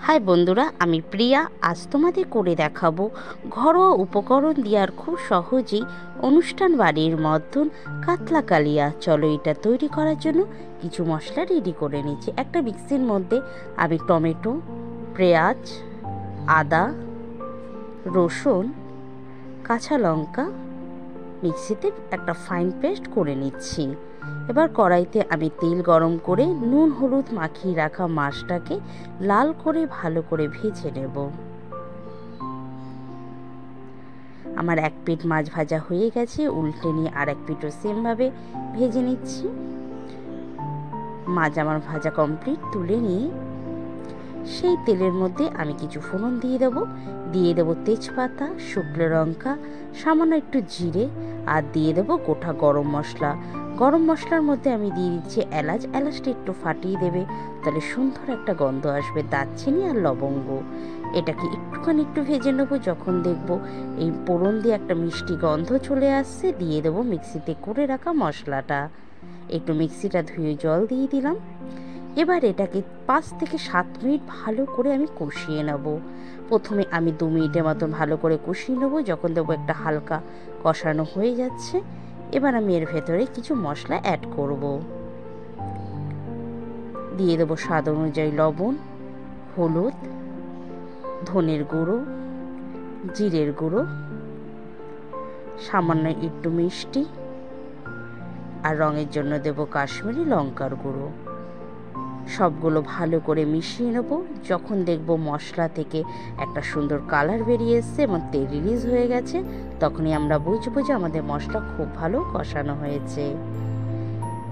High বন্ধুরা, আমি প্রিয়া। আজ তোমাদের করে দেখাবো ঘরোয়া উপকরণ দিয়ে আর খুব সহজেই অনুষ্ঠান বাড়ির মতন কাতলা কালিয়া। চলো এটা তৈরি করার জন্য কিছু মশলা রেডি করে নিচ্ছি। একটা মিক্সির মধ্যে আমি টমেটো, পেঁয়াজ, আদা, রসুন, কাঁচা লঙ্কা মিক্সিতে একটা ফাইন পেস্ট করে নিচ্ছি। এবার কড়াইতে আমি তেল গরম করে নুন হলুদ মাখিয়ে রাখা মাছটাকে লাল করে ভালো করে ভেজে নেব। আমার এক পিঠ মাছ ভাজা হয়ে গেছে, উল্টে নিয়ে আর এক পিঠও সেমভাবে ভেজে নিচ্ছি। মাছ আমার ভাজা কমপ্লিট, তুলে নিয়ে সেই তেলের মধ্যে আমি কিছু ফোড়ন দিয়ে দেবো তেজপাতা, শুকনো লঙ্কা, সামান্য একটু জিরে, আর দিয়ে দেবো গোটা গরম মশলা। গরম মশলার মধ্যে আমি দিয়ে দিচ্ছি এলাচটা একটু ফাটিয়ে দেবে, তাহলে সুন্দর একটা গন্ধ আসবে। দারচিনি আর লবঙ্গ, এটাকে একটু ভেজে নেবো। যখন দেখবো এই ফোড়ন দিয়ে একটা মিষ্টি গন্ধ চলে আসছে, দিয়ে দেবো মিক্সিতে করে রাখা মশলাটা। একটু মিক্সিটা ধুয়ে জল দিয়ে দিলাম। এবার এটাকে 5 থেকে 7 মিনিট ভালো করে আমি কষিয়ে নেব। প্রথমে আমি 2 মিনিটের মতন ভালো করে কষিয়ে নেব। যখন দেখবো একটা হালকা কষানো হয়ে যাচ্ছে, এবার আমি এর ভেতরে কিছু মশলা অ্যাড করব। দিয়ে দেবো স্বাদ অনুযায়ী লবণ, হলুদ, ধনের গুঁড়ো, জিরের গুঁড়ো, সামান্য একটু মিষ্টি, আর রঙের জন্য দেবো কাশ্মীরি লঙ্কার গুঁড়ো। সবগুলো ভালো করে মিশিয়ে নেব। যখন দেখব মশলা থেকে একটা সুন্দর কালার বেরিয়ে এসছে এবং তেল রিলিজ হয়ে গেছে, তখনই আমরা বুঝবো যে আমাদের মশলা খুব ভালো কষানো হয়েছে।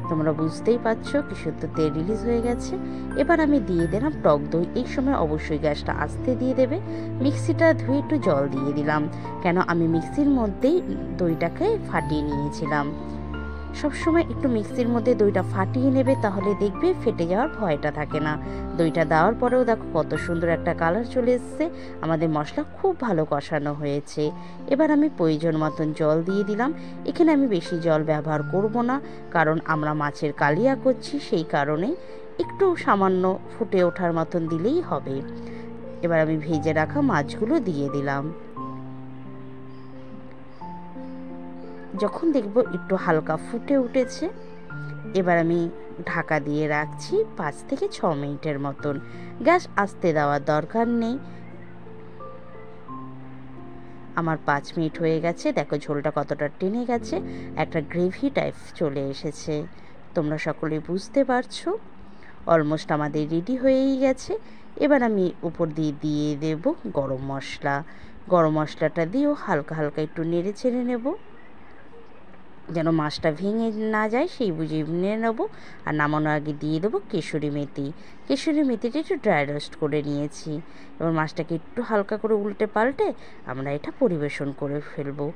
তোমরা বুঝতেই পারছো কি সুন্দর তেল রিলিজ হয়ে গেছে। এবার আমি দিয়ে দিলাম টক দই। এই সময় অবশ্যই গ্যাসটা আস্তে দিয়ে দেবে। মিক্সিটা ধুয়ে একটু জল দিয়ে দিলাম, কেন আমি মিক্সির মধ্যেই দইটাকে ফাটিয়ে নিয়েছিলাম। সবসময় একটু মিক্সির মধ্যে দইটা ফাটিয়ে নেবে, তাহলে দেখবে ফেটে যাওয়ার ভয়টা থাকে না। দইটা দেওয়ার পরেও দেখো কত সুন্দর একটা কালার চলে এসছে। আমাদের মশলা খুব ভালো কষানো হয়েছে। এবার আমি প্রয়োজন মতন জল দিয়ে দিলাম। এখানে আমি বেশি জল ব্যবহার করব না, কারণ আমরা মাছের কালিয়া করছি, সেই কারণে একটু সামান্য ফুটে ওঠার মতন দিলেই হবে। এবার আমি ভেজে রাখা মাছগুলো দিয়ে দিলাম। যখন দেখব একটু হালকা ফুটে উঠেছে, এবার আমি ঢাকা দিয়ে রাখছি 5 থেকে 6 মিনিটের মতন। গ্যাস আস্তে দেওয়ার দরকার নেই। আমার 5 মিনিট হয়ে গেছে, দেখো ঝোলটা কতটা টেনে গেছে, একটা গ্রেভি টাইপ চলে এসেছে। তোমরা সকলেই বুঝতে পারছো। অলমোস্ট আমাদের রেডি হয়েই গেছে। এবার আমি উপর দিয়ে দেব গরম মশলা। গরম মশলাটা দিয়েও হালকা একটু নেড়ে ছেড়ে নেব, যেন মাছটা ভেঙে না যায় সেই বুঝে নিয়ে নেবো। আর নামানোর আগে দিয়ে দেবো কেশরি মেথিটা একটু ড্রাই রোস্ট করে নিয়েছি। এবার মাছটাকে একটু হালকা করে উল্টে পাল্টে আমরা এটা পরিবেশন করে ফেলবো।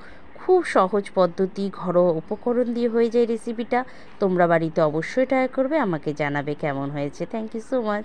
খুব সহজ পদ্ধতি, ঘরোয়া উপকরণ দিয়ে হয়ে যায় রেসিপিটা। তোমরা বাড়িতে অবশ্যই ট্রাই করবে, আমাকে জানাবে কেমন হয়েছে। Thank you so much.